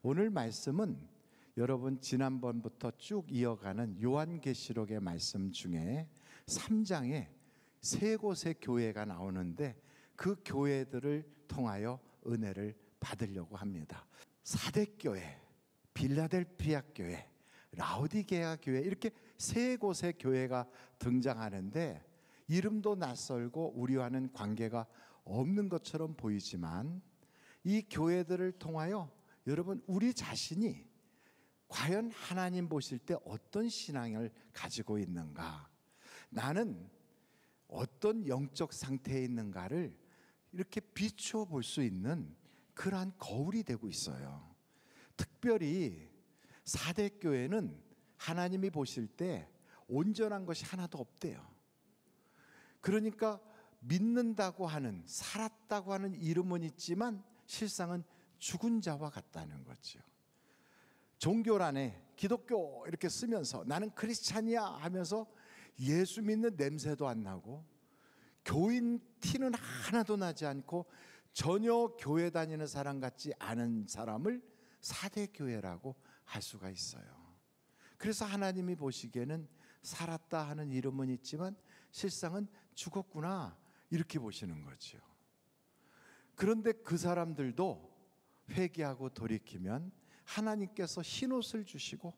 오늘 말씀은 여러분 지난번부터 쭉 이어가는 요한계시록의 말씀 중에 3장에 세 곳의 교회가 나오는데 그 교회들을 통하여 은혜를 받으려고 합니다. 사대교회, 빌라델피아 교회, 라오디게아 교회, 이렇게 세 곳의 교회가 등장하는데 이름도 낯설고 우리와는 관계가 없는 것처럼 보이지만 이 교회들을 통하여 여러분 우리 자신이 과연 하나님 보실 때 어떤 신앙을 가지고 있는가, 나는 어떤 영적 상태에 있는가를 이렇게 비추어 볼 수 있는 그러한 거울이 되고 있어요. 특별히 사대교회는 하나님이 보실 때 온전한 것이 하나도 없대요. 그러니까 믿는다고 하는, 살았다고 하는 이름은 있지만 실상은 죽은 자와 같다는 거죠. 종교란에 기독교 이렇게 쓰면서 나는 크리스찬이야 하면서 예수 믿는 냄새도 안 나고 교인 티는 하나도 나지 않고 전혀 교회 다니는 사람 같지 않은 사람을 사대교회라고 할 수가 있어요. 그래서 하나님이 보시기에는 살았다 하는 이름은 있지만 실상은 죽었구나 이렇게 보시는 거죠. 그런데 그 사람들도 회개하고 돌이키면 하나님께서 흰옷을 주시고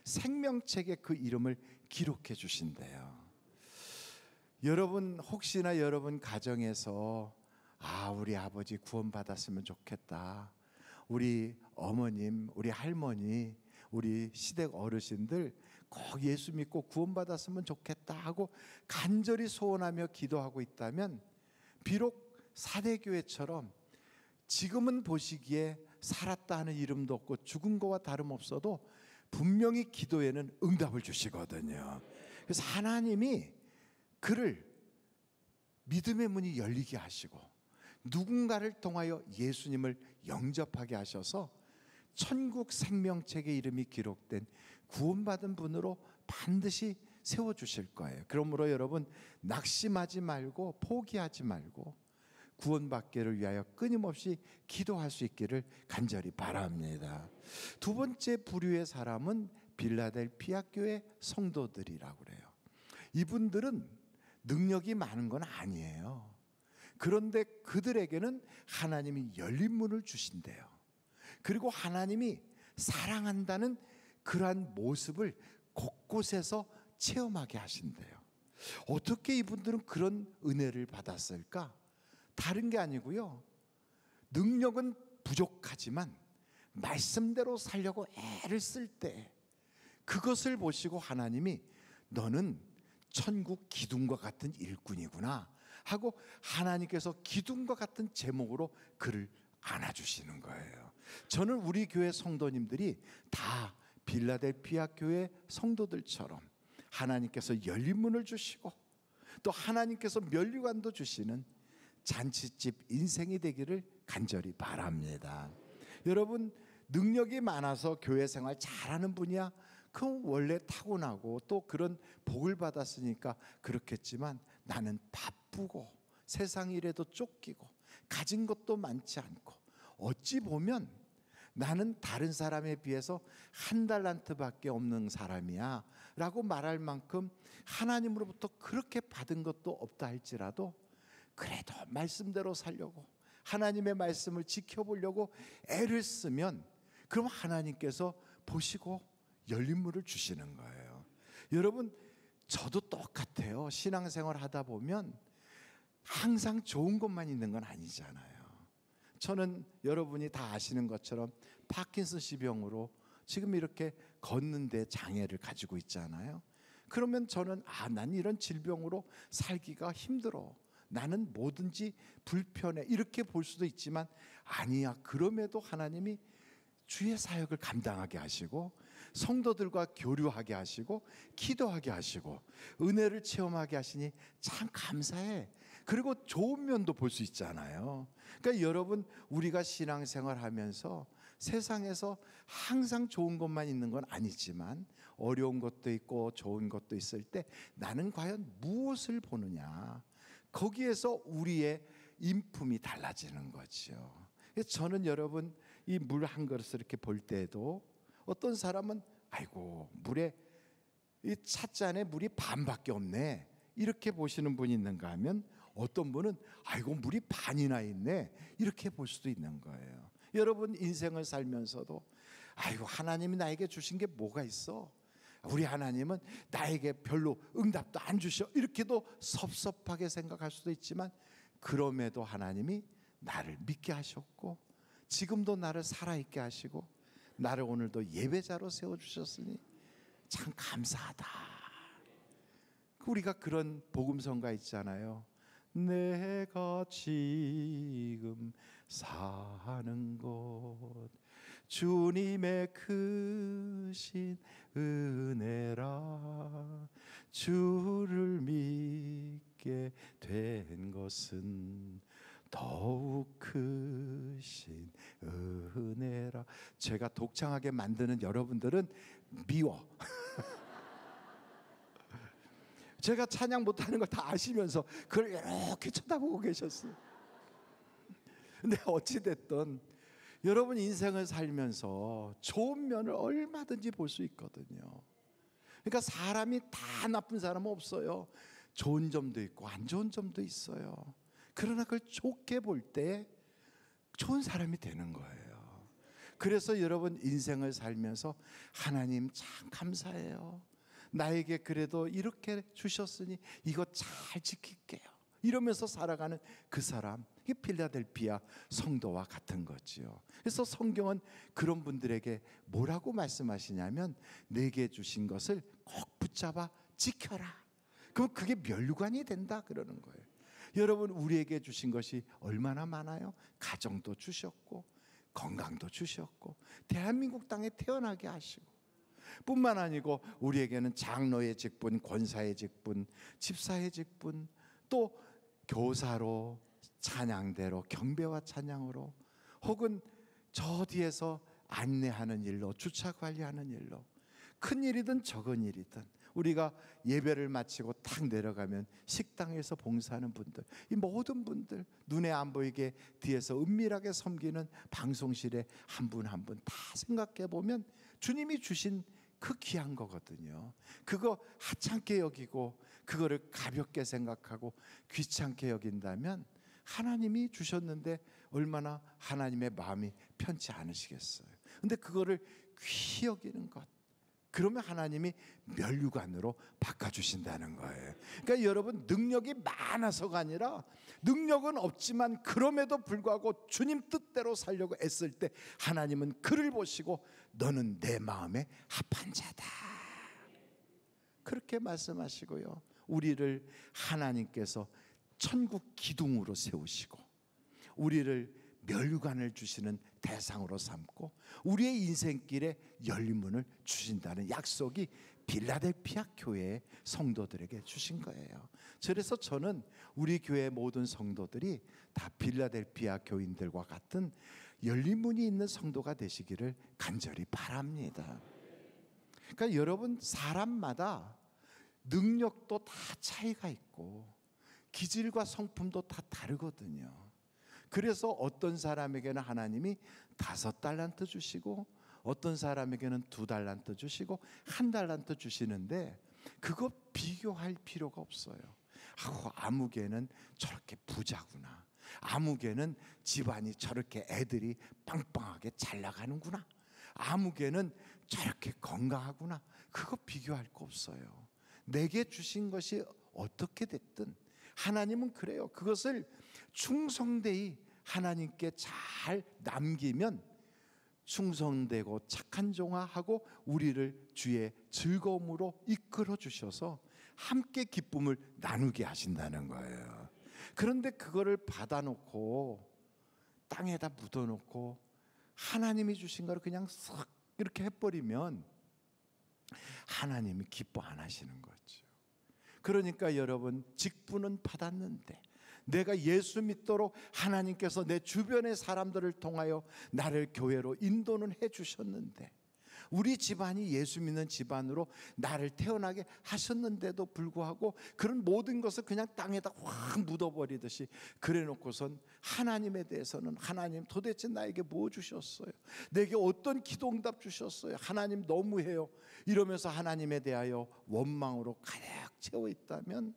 생명책에 그 이름을 기록해 주신대요. 여러분 혹시나 여러분 가정에서 우리 아버지 구원받았으면 좋겠다, 우리 어머님, 우리 할머니, 우리 시댁 어르신들 꼭 예수 믿고 구원받았으면 좋겠다 하고 간절히 소원하며 기도하고 있다면 비록 사대교회처럼 지금은 보시기에 살았다 하는 이름도 없고 죽은 거와 다름없어도 분명히 기도에는 응답을 주시거든요. 그래서 하나님이 그를 믿음의 문이 열리게 하시고 누군가를 통하여 예수님을 영접하게 하셔서 천국 생명책의 이름이 기록된 구원받은 분으로 반드시 세워주실 거예요. 그러므로 여러분 낙심하지 말고 포기하지 말고 구원받기를 위하여 끊임없이 기도할 수 있기를 간절히 바랍니다. 두 번째 부류의 사람은 빌라델피아 교회 성도들이라고 그래요. 이분들은 능력이 많은 건 아니에요. 그런데 그들에게는 하나님이 열린 문을 주신대요. 그리고 하나님이 사랑한다는 그러한 모습을 곳곳에서 체험하게 하신대요. 어떻게 이분들은 그런 은혜를 받았을까? 다른 게 아니고요, 능력은 부족하지만 말씀대로 살려고 애를 쓸 때 그것을 보시고 하나님이 너는 천국 기둥과 같은 일꾼이구나 하고 하나님께서 기둥과 같은 제목으로 그를 안아주시는 거예요. 저는 우리 교회 성도님들이 다 빌라델피아 교회 성도들처럼 하나님께서 열린 문을 주시고 또 하나님께서 면류관도 주시는 잔치집 인생이 되기를 간절히 바랍니다. 여러분 능력이 많아서 교회 생활 잘하는 분이야, 그건 원래 타고나고 또 그런 복을 받았으니까 그렇겠지만 나는 바쁘고 세상 일에도 쫓기고 가진 것도 많지 않고 어찌 보면 나는 다른 사람에 비해서 한 달란트밖에 없는 사람이야 라고 말할 만큼 하나님으로부터 그렇게 받은 것도 없다 할지라도 그래도 말씀대로 살려고 하나님의 말씀을 지켜보려고 애를 쓰면 그럼 하나님께서 보시고 열린 문을 주시는 거예요. 여러분 저도 똑같아요. 신앙생활 하다 보면 항상 좋은 것만 있는 건 아니잖아요. 저는 여러분이 다 아시는 것처럼 파킨슨씨 병으로 지금 이렇게 걷는데 장애를 가지고 있잖아요. 그러면 저는 난 이런 질병으로 살기가 힘들어, 나는 뭐든지 불편해 이렇게 볼 수도 있지만 아니야, 그럼에도 하나님이 주의 사역을 감당하게 하시고 성도들과 교류하게 하시고 기도하게 하시고 은혜를 체험하게 하시니 참 감사해. 그리고 좋은 면도 볼 수 있잖아요. 그러니까 여러분 우리가 신앙생활 하면서 세상에서 항상 좋은 것만 있는 건 아니지만 어려운 것도 있고 좋은 것도 있을 때 나는 과연 무엇을 보느냐, 거기에서 우리의 인품이 달라지는 거죠. 저는 여러분 이 물 한 그릇을 이렇게 볼 때에도 어떤 사람은 아이고 물에 이 찻잔에 물이 반밖에 없네 이렇게 보시는 분이 있는가 하면 어떤 분은 아이고 물이 반이나 있네 이렇게 볼 수도 있는 거예요. 여러분 인생을 살면서도 아이고 하나님이 나에게 주신 게 뭐가 있어? 우리 하나님은 나에게 별로 응답도 안 주셔 이렇게도 섭섭하게 생각할 수도 있지만 그럼에도 하나님이 나를 믿게 하셨고 지금도 나를 살아있게 하시고 나를 오늘도 예배자로 세워주셨으니 참 감사하다. 우리가 그런 복음성가 있잖아요. 내가 지금 사는 곳 주님의 크신 은혜라 주를 믿게 된 것은 더욱 크신 은혜라. 제가 독창하게 만드는 여러분들은 미워. 제가 찬양 못하는 걸 다 아시면서 그걸 이렇게 쳐다보고 계셨어요. 근데 어찌됐든 여러분 인생을 살면서 좋은 면을 얼마든지 볼 수 있거든요. 그러니까 사람이 다 나쁜 사람은 없어요. 좋은 점도 있고 안 좋은 점도 있어요. 그러나 그걸 좋게 볼 때 좋은 사람이 되는 거예요. 그래서 여러분 인생을 살면서 하나님 참 감사해요. 나에게 그래도 이렇게 주셨으니 이거 잘 지킬게요 이러면서 살아가는 그 사람, 이게 필라델피아 성도와 같은 거지요. 그래서 성경은 그런 분들에게 뭐라고 말씀하시냐면 내게 주신 것을 꼭 붙잡아 지켜라. 그럼 그게 멸류관이 된다 그러는 거예요. 여러분 우리에게 주신 것이 얼마나 많아요? 가정도 주셨고 건강도 주셨고 대한민국 땅에 태어나게 하시고 뿐만 아니고 우리에게는 장로의 직분, 권사의 직분, 집사의 직분, 또 교사로 찬양대로 경배와 찬양으로 혹은 저 뒤에서 안내하는 일로 주차 관리하는 일로 큰 일이든 적은 일이든 우리가 예배를 마치고 탁 내려가면 식당에서 봉사하는 분들, 이 모든 분들 눈에 안 보이게 뒤에서 은밀하게 섬기는 방송실에 한 분 한 분 다 생각해 보면 주님이 주신 그 귀한 거거든요. 그거 하찮게 여기고 그거를 가볍게 생각하고 귀찮게 여긴다면 하나님이 주셨는데 얼마나 하나님의 마음이 편치 않으시겠어요. 근데 그거를 귀히 여기는 것, 그러면 하나님이 멸류관으로 바꿔주신다는 거예요. 그러니까 여러분 능력이 많아서가 아니라 능력은 없지만 그럼에도 불구하고 주님 뜻대로 살려고 애쓸 때 하나님은 그를 보시고 너는 내 마음에 합한 자다 그렇게 말씀하시고요. 우리를 하나님께서 천국 기둥으로 세우시고 우리를 멸류관을 주시는 대상으로 삼고 우리의 인생길에 열린 문을 주신다는 약속이 빌라델피아 교회의 성도들에게 주신 거예요. 그래서 저는 우리 교회 모든 성도들이 다 빌라델피아 교인들과 같은 열린 문이 있는 성도가 되시기를 간절히 바랍니다. 그러니까 여러분 사람마다 능력도 다 차이가 있고 기질과 성품도 다 다르거든요. 그래서 어떤 사람에게는 하나님이 5달란트 주시고 어떤 사람에게는 2달란트 주시고 1달란트 주시는데 그거 비교할 필요가 없어요. 아무개는 저렇게 부자구나, 아무개는 집안이 저렇게 애들이 빵빵하게 잘 나가는구나, 아무개는 저렇게 건강하구나, 그거 비교할 거 없어요. 내게 주신 것이 어떻게 됐든 하나님은 그래요. 그것을 충성되이 하나님께 잘 남기면 충성되고 착한 종아하고 우리를 주의 즐거움으로 이끌어 주셔서 함께 기쁨을 나누게 하신다는 거예요. 그런데 그거를 받아놓고 땅에다 묻어놓고 하나님이 주신 거를 그냥 싹 이렇게 해버리면 하나님이 기뻐 안 하시는 거죠. 그러니까 여러분 직분은 받았는데 내가 예수 믿도록 하나님께서 내 주변의 사람들을 통하여 나를 교회로 인도는 해 주셨는데 우리 집안이 예수 믿는 집안으로 나를 태어나게 하셨는데도 불구하고 그런 모든 것을 그냥 땅에다 확 묻어버리듯이 그래 놓고선 하나님에 대해서는 하나님 도대체 나에게 뭐 주셨어요? 내게 어떤 기도응답 주셨어요? 하나님 너무해요. 이러면서 하나님에 대하여 원망으로 가득 채워 있다면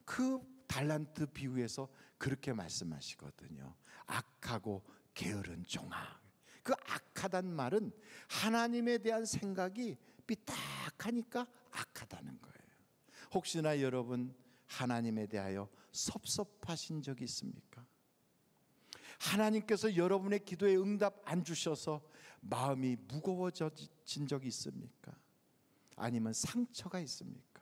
그 달란트 비유에서 그렇게 말씀하시거든요. 악하고 게으른 종아. 그 악하단 말은 하나님에 대한 생각이 삐딱하니까 악하다는 거예요. 혹시나 여러분 하나님에 대하여 섭섭하신 적이 있습니까? 하나님께서 여러분의 기도에 응답 안 주셔서 마음이 무거워진 적이 있습니까? 아니면 상처가 있습니까?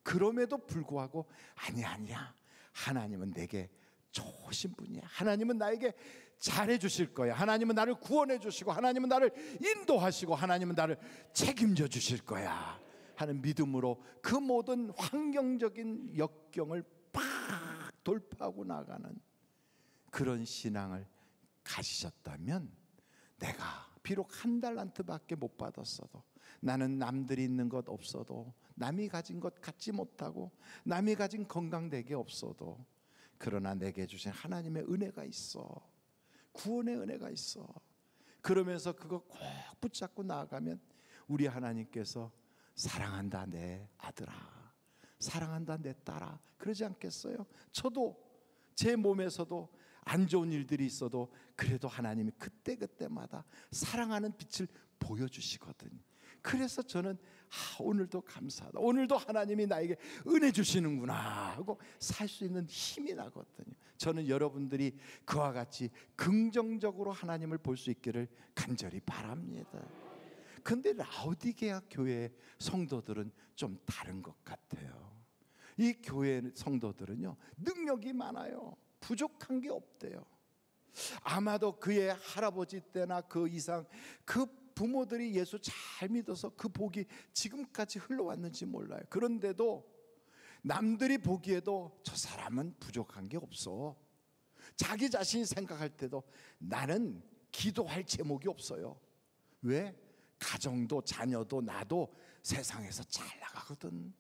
그럼에도 불구하고 아니야 하나님은 내게 좋으신 분이야. 하나님은 나에게 잘해 주실 거야. 하나님은 나를 구원해 주시고 하나님은 나를 인도하시고 하나님은 나를 책임져 주실 거야 하는 믿음으로 그 모든 환경적인 역경을 팍 돌파하고 나가는 그런 신앙을 가지셨다면 내가 비록 한 달란트밖에 못 받았어도 나는 남들이 있는 것 없어도 남이 가진 것 갖지 못하고 남이 가진 건강 내게 없어도 그러나 내게 주신 하나님의 은혜가 있어. 구원의 은혜가 있어. 그러면서 그거 꼭 붙잡고 나아가면 우리 하나님께서 사랑한다 내 아들아, 사랑한다 내 딸아 그러지 않겠어요? 저도 제 몸에서도 안 좋은 일들이 있어도 그래도 하나님이 그때그때마다 사랑하는 빛을 보여주시거든요. 그래서 저는 오늘도 감사하다. 오늘도 하나님이 나에게 은혜 주시는구나 하고 살 수 있는 힘이 나거든요. 저는 여러분들이 그와 같이 긍정적으로 하나님을 볼 수 있기를 간절히 바랍니다. 근데 라오디게아 교회 성도들은 좀 다른 것 같아요. 이 교회 성도들은요 능력이 많아요. 부족한 게 없대요. 아마도 그의 할아버지 때나 그 이상 그 부모들이 예수 잘 믿어서 그 복이 지금까지 흘러왔는지 몰라요. 그런데도 남들이 보기에도 저 사람은 부족한 게 없어. 자기 자신이 생각할 때도 나는 기도할 제목이 없어요. 왜? 가정도 자녀도 나도 세상에서 잘 나가거든.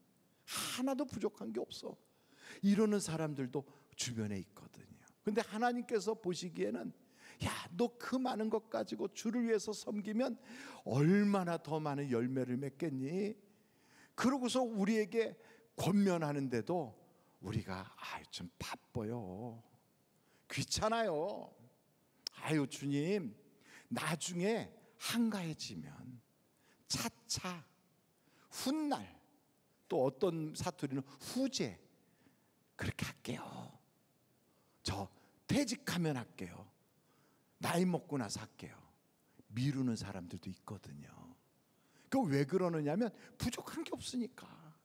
하나도 부족한 게 없어. 이러는 사람들도 주변에 있거든요. 근데 하나님께서 보시기에는 야, 너 그 많은 것 가지고 주를 위해서 섬기면 얼마나 더 많은 열매를 맺겠니? 그러고서 우리에게 권면하는데도 우리가 좀 바빠요. 귀찮아요. 주님, 나중에 한가해지면 차차 훗날 또 어떤 사투리는 후제 그렇게 할게요. 저 퇴직하면 할게요. 나이 먹고 나서 할게요. 미루는 사람들도 있거든요. 그 왜 그러느냐면 부족한 게 없으니까.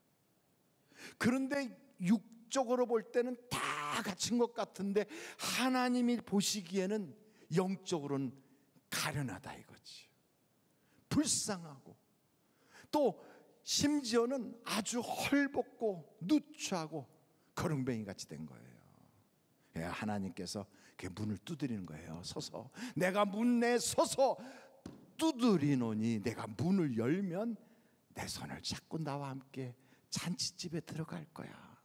그런데 육적으로 볼 때는 다 갖춘 것 같은데 하나님이 보시기에는 영적으로는 가련하다 이거지. 불쌍하고 또 심지어는 아주 헐벗고 누추하고 거렁뱅이 같이 된 거예요. 하나님께서 문을 두드리는 거예요. 서서 내가 문 내 서서 두드리노니 내가 문을 열면 내 손을 잡고 나와 함께 잔치집에 들어갈 거야.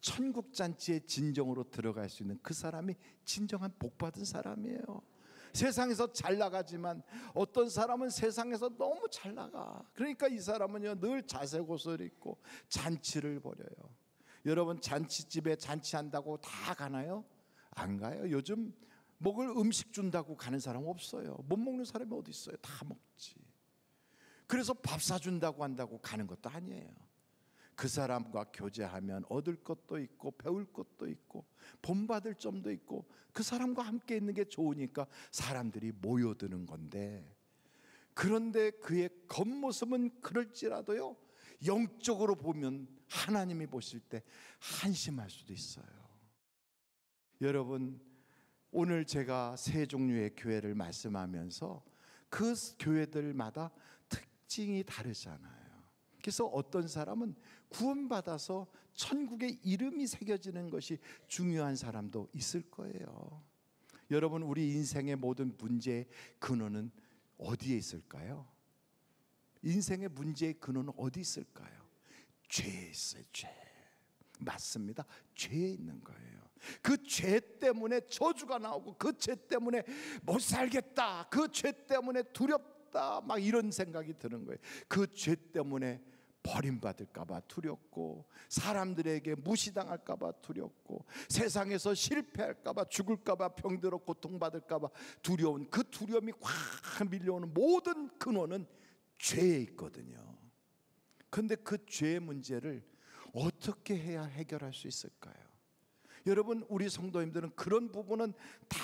천국 잔치에 진정으로 들어갈 수 있는 그 사람이 진정한 복받은 사람이에요. 세상에서 잘 나가지만 어떤 사람은 세상에서 너무 잘 나가. 그러니까 이 사람은요 늘 자색 옷을 입고 잔치를 벌여요. 여러분 잔치집에 잔치한다고 다 가나요? 안 가요. 요즘 먹을 음식 준다고 가는 사람 없어요. 못 먹는 사람이 어디 있어요? 다 먹지. 그래서 밥 사준다고 한다고 가는 것도 아니에요. 그 사람과 교제하면 얻을 것도 있고 배울 것도 있고 본받을 점도 있고 그 사람과 함께 있는 게 좋으니까 사람들이 모여드는 건데, 그런데 그의 겉모습은 그럴지라도요 영적으로 보면 하나님이 보실 때 한심할 수도 있어요. 여러분, 오늘 제가 세 종류의 교회를 말씀하면서 그 교회들마다 특징이 다르잖아요. 그래서 어떤 사람은 구원받아서 천국의 이름이 새겨지는 것이 중요한 사람도 있을 거예요. 여러분, 우리 인생의 모든 문제의 근원은 어디에 있을까요? 인생의 문제의 근원은 어디 있을까요? 죄에 있어요. 죄. 맞습니다. 죄에 있는 거예요. 그 죄 때문에 저주가 나오고, 그 죄 때문에 못 살겠다, 그 죄 때문에 두렵다, 막 이런 생각이 드는 거예요. 그 죄 때문에 버림받을까 봐 두렵고, 사람들에게 무시당할까 봐 두렵고, 세상에서 실패할까 봐, 죽을까 봐, 병들어 고통받을까 봐 두려운, 그 두려움이 확 밀려오는 모든 근원은 죄에 있거든요. 그런데 그 죄의 문제를 어떻게 해야 해결할 수 있을까요? 여러분, 우리 성도님들은 그런 부분은 다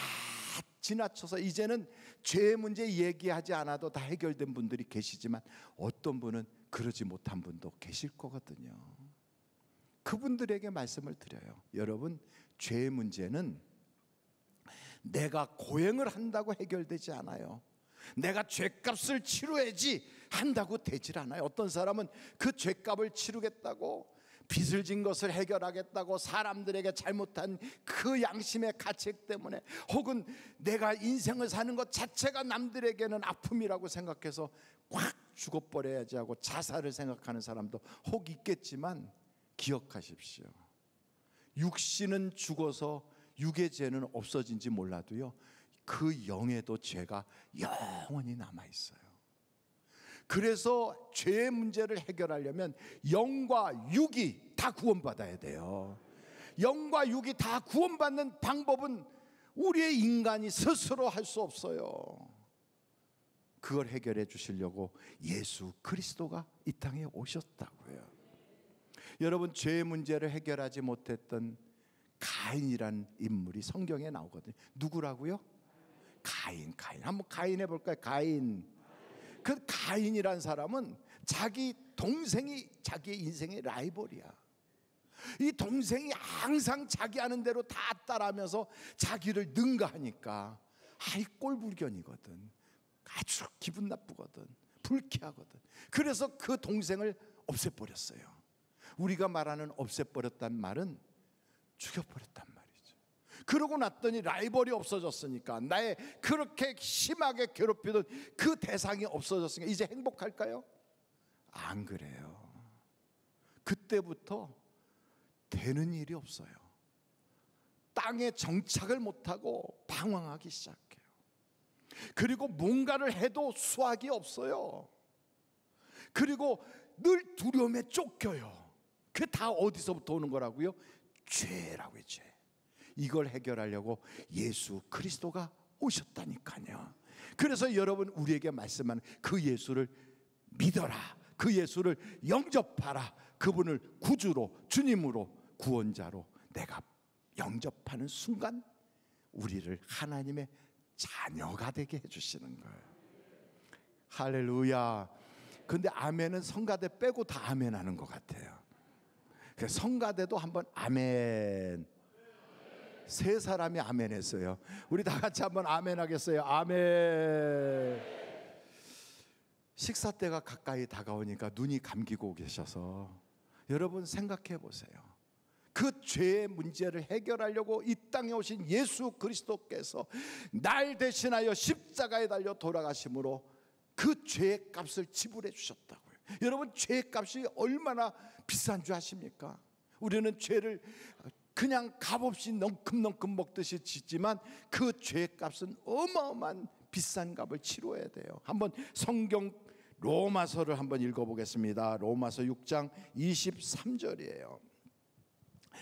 지나쳐서 이제는 죄의 문제 얘기하지 않아도 다 해결된 분들이 계시지만, 어떤 분은 그러지 못한 분도 계실 거거든요. 그분들에게 말씀을 드려요. 여러분, 죄의 문제는 내가 고행을 한다고 해결되지 않아요. 내가 죄값을 치러야지 한다고 되질 않아요. 어떤 사람은 그 죄값을 치르겠다고, 빚을 진 것을 해결하겠다고, 사람들에게 잘못한 그 양심의 가책 때문에, 혹은 내가 인생을 사는 것 자체가 남들에게는 아픔이라고 생각해서 확 죽어버려야지 하고 자살을 생각하는 사람도 혹 있겠지만, 기억하십시오. 육신은 죽어서 육의 죄는 없어진지 몰라도요, 그 영에도 죄가 영원히 남아있어요. 그래서 죄의 문제를 해결하려면 영과 육이 다 구원받아야 돼요. 영과 육이 다 구원받는 방법은 우리의 인간이 스스로 할 수 없어요. 그걸 해결해 주시려고 예수 그리스도가 이 땅에 오셨다고요. 여러분, 죄의 문제를 해결하지 못했던 가인이란 인물이 성경에 나오거든요. 누구라고요? 가인. 한번 가인 해볼까요? 가인. 그 가인이란 사람은 자기 동생이 자기의 인생의 라이벌이야. 이 동생이 항상 자기 하는 대로 다 따라하면서 자기를 능가하니까 아이 꼴불견이거든. 아주 기분 나쁘거든. 불쾌하거든. 그래서 그 동생을 없애버렸어요. 우리가 말하는 없애버렸단 말은 죽여버렸단 말이죠. 그러고 났더니 라이벌이 없어졌으니까, 나의 그렇게 심하게 괴롭히던 그 대상이 없어졌으니까 이제 행복할까요? 안 그래요. 그때부터 되는 일이 없어요. 땅에 정착을 못하고 방황하기 시작해요. 그리고 뭔가를 해도 수확이 없어요. 그리고 늘 두려움에 쫓겨요. 그게 다 어디서부터 오는 거라고요? 죄라고요. 죄. 이걸 해결하려고 예수 그리스도가 오셨다니까요. 그래서 여러분, 우리에게 말씀하는 그 예수를 믿어라, 그 예수를 영접하라. 그분을 구주로, 주님으로, 구원자로 내가 영접하는 순간 우리를 하나님의 자녀가 되게 해주시는 거예요. 할렐루야. 근데 아멘은 성가대 빼고 다 아멘 하는 것 같아요. 그래서 성가대도 한번 아멘. 세 사람이 아멘 했어요. 우리 다 같이 한번 아멘 하겠어요? 아멘. 식사 때가 가까이 다가오니까 눈이 감기고 계셔서 여러분 생각해 보세요. 그 죄의 문제를 해결하려고 이 땅에 오신 예수 그리스도께서 날 대신하여 십자가에 달려 돌아가심으로 그 죄의 값을 지불해 주셨다고요. 여러분, 죄의 값이 얼마나 비싼 줄 아십니까? 우리는 죄를 그냥 값없이 넝큼넝큼 먹듯이 짓지만 그 죄의 값은 어마어마한 비싼 값을 치러야 돼요. 한번 성경 로마서를 한번 읽어보겠습니다. 로마서 6장 23절이에요.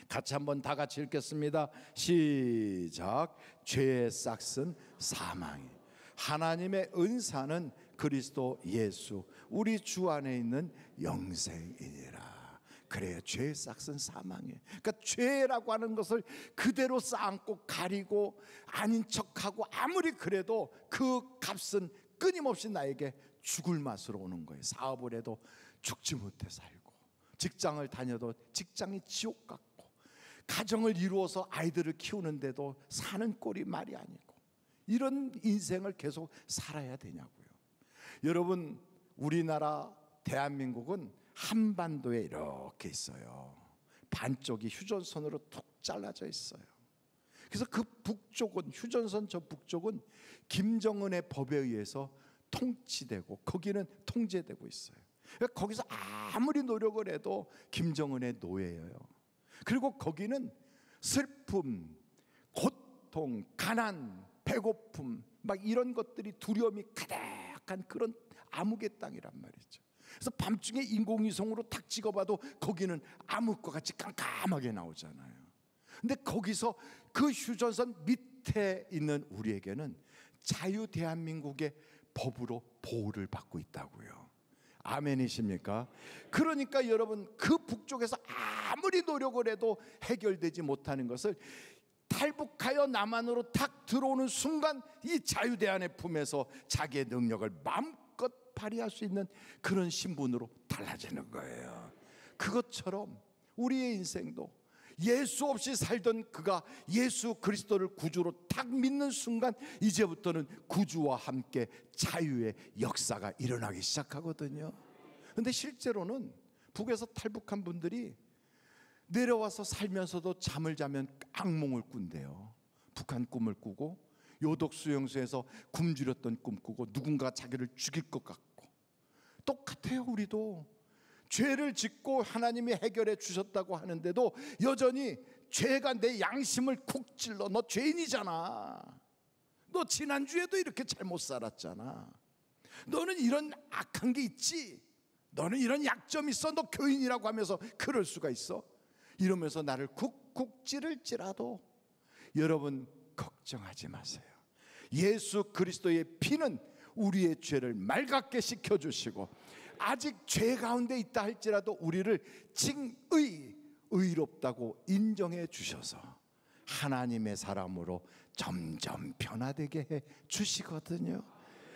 같이 한번 다 같이 읽겠습니다. 시작. 죄의 싹은 사망이, 하나님의 은사는 그리스도 예수 우리 주 안에 있는 영생이니라. 그래요. 죄의 싹은 사망이에요. 그러니까 죄라고 하는 것을 그대로 쌓고 가리고 아닌 척하고 아무리 그래도 그 값은 끊임없이 나에게 죽을 맛으로 오는 거예요. 사업을 해도 죽지 못해 살고, 직장을 다녀도 직장이 지옥 같고, 가정을 이루어서 아이들을 키우는데도 사는 꼴이 말이 아니고, 이런 인생을 계속 살아야 되냐고요. 여러분, 우리나라 대한민국은 한반도에 이렇게 있어요. 반쪽이 휴전선으로 툭 잘라져 있어요. 그래서 그 북쪽은, 휴전선 저 북쪽은 김정은의 법에 의해서 통치되고 거기는 통제되고 있어요. 그러니까 거기서 아무리 노력을 해도 김정은의 노예예요. 그리고 거기는 슬픔, 고통, 가난, 배고픔 막 이런 것들이 두려움이 가득한 그런 암흑의 땅이란 말이죠. 그래서 밤중에 인공위성으로 탁 찍어봐도 거기는 암흑과 같이 깜깜하게 나오잖아요. 근데 거기서 그 휴전선 밑에 있는 우리에게는 자유 대한민국의 법으로 보호를 받고 있다고요. 아멘이십니까? 그러니까 여러분, 그 북쪽에서 아무리 노력을 해도 해결되지 못하는 것을 탈북하여 남한으로 탁 들어오는 순간 이 자유대한의 품에서 자기의 능력을 마음껏 발휘할 수 있는 그런 신분으로 달라지는 거예요. 그것처럼 우리의 인생도 예수 없이 살던 그가 예수 그리스도를 구주로 딱 믿는 순간 이제부터는 구주와 함께 자유의 역사가 일어나기 시작하거든요. 그런데 실제로는 북에서 탈북한 분들이 내려와서 살면서도 잠을 자면 악몽을 꾼대요. 북한 꿈을 꾸고 요독 수용소에서 굶주렸던 꿈 꾸고 누군가 자기를 죽일 것 같고, 똑같아요. 우리도 죄를 짓고 하나님이 해결해 주셨다고 하는데도 여전히 죄가 내 양심을 쿡 찔러. 너 죄인이잖아. 너 지난주에도 이렇게 잘못 살았잖아. 너는 이런 악한 게 있지. 너는 이런 약점이 있어. 너 교인이라고 하면서 그럴 수가 있어? 이러면서 나를 쿡쿡 찌를지라도 여러분 걱정하지 마세요. 예수 그리스도의 피는 우리의 죄를 맑게 씻겨주시고 아직 죄 가운데 있다 할지라도 우리를 칭의, 의롭다고 인정해 주셔서 하나님의 사람으로 점점 변화되게 해 주시거든요.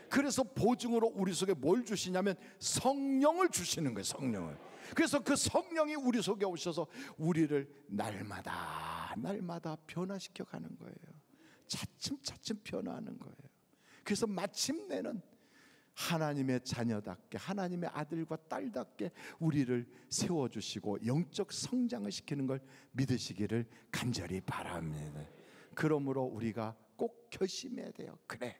그래서 보증으로 우리 속에 뭘 주시냐면 성령을 주시는 거예요. 성령을. 그래서 그 성령이 우리 속에 오셔서 우리를 날마다 변화시켜 가는 거예요. 차츰차츰 변화하는 거예요. 그래서 마침내는 하나님의 자녀답게, 하나님의 아들과 딸답게 우리를 세워주시고 영적 성장을 시키는 걸 믿으시기를 간절히 바랍니다. 그러므로 우리가 꼭 결심해야 돼요. 그래,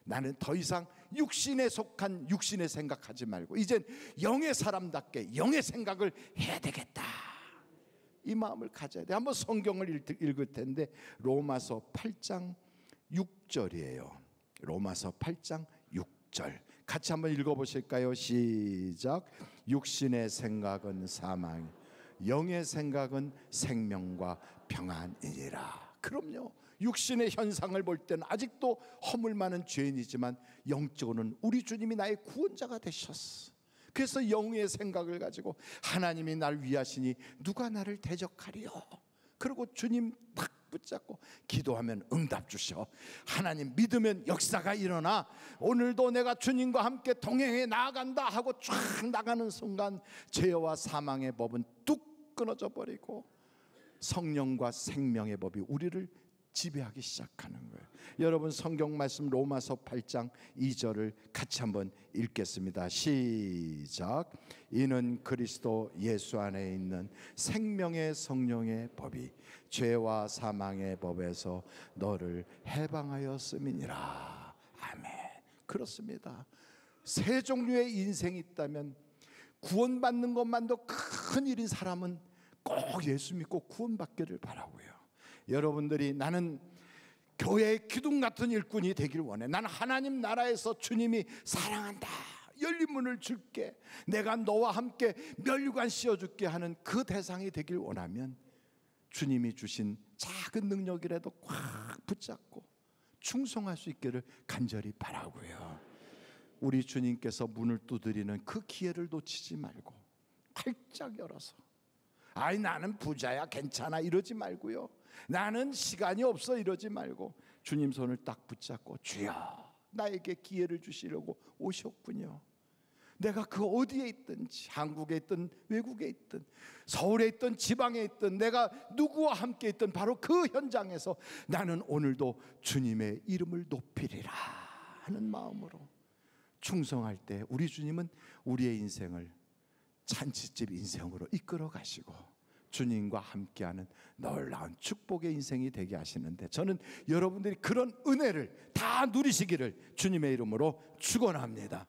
나는 더 이상 육신에 속한 육신의 생각하지 말고 이젠 영의 사람답게 영의 생각을 해야 되겠다. 이 마음을 가져야 돼. 한번 성경을 읽을 텐데 로마서 8장 6절이에요. 로마서 8장 6절 같이 한번 읽어보실까요? 시작. 육신의 생각은 사망, 영의 생각은 생명과 평안이니라. 그럼요, 육신의 현상을 볼 때는 아직도 허물 많은 죄인이지만 영적으로는 우리 주님이 나의 구원자가 되셨어. 그래서 영의 생각을 가지고 하나님이 날 위하시니 누가 나를 대적하리요. 그리고 주님 딱 붙잡고 기도하면 응답 주셔. 하나님 믿으면 역사가 일어나. 오늘도 내가 주님과 함께 동행해 나아간다 하고 쫙 나가는 순간 죄와 사망의 법은 뚝 끊어져 버리고 성령과 생명의 법이 우리를 지배하기 시작하는 거예요. 여러분 성경 말씀 로마서 8장 2절을 같이 한번 읽겠습니다. 시작. 이는 그리스도 예수 안에 있는 생명의 성령의 법이 죄와 사망의 법에서 너를 해방하였음이니라. 아멘. 그렇습니다. 세 종류의 인생이 있다면 구원받는 것만도 큰 일인 사람은 꼭 예수 믿고 구원받기를 바라고요. 여러분들이 나는 교회의 기둥 같은 일꾼이 되길 원해. 나는 하나님 나라에서 주님이 사랑한다, 열린 문을 줄게, 내가 너와 함께 면류관 씌워줄게 하는 그 대상이 되길 원하면 주님이 주신 작은 능력이라도 꽉 붙잡고 충성할 수 있기를 간절히 바라고요. 우리 주님께서 문을 두드리는 그 기회를 놓치지 말고 활짝 열어서, 아이 나는 부자야 괜찮아 이러지 말고요, 나는 시간이 없어 이러지 말고 주님 손을 딱 붙잡고 주여 나에게 기회를 주시려고 오셨군요. 내가 그 어디에 있든지, 한국에 있든 외국에 있든 서울에 있든 지방에 있든 내가 누구와 함께 있든 바로 그 현장에서 나는 오늘도 주님의 이름을 높이리라 하는 마음으로 충성할 때 우리 주님은 우리의 인생을 잔치집 인생으로 이끌어 가시고 주님과 함께하는 놀라운 축복의 인생이 되게 하시는데, 저는 여러분들이 그런 은혜를 다 누리시기를 주님의 이름으로 축원합니다.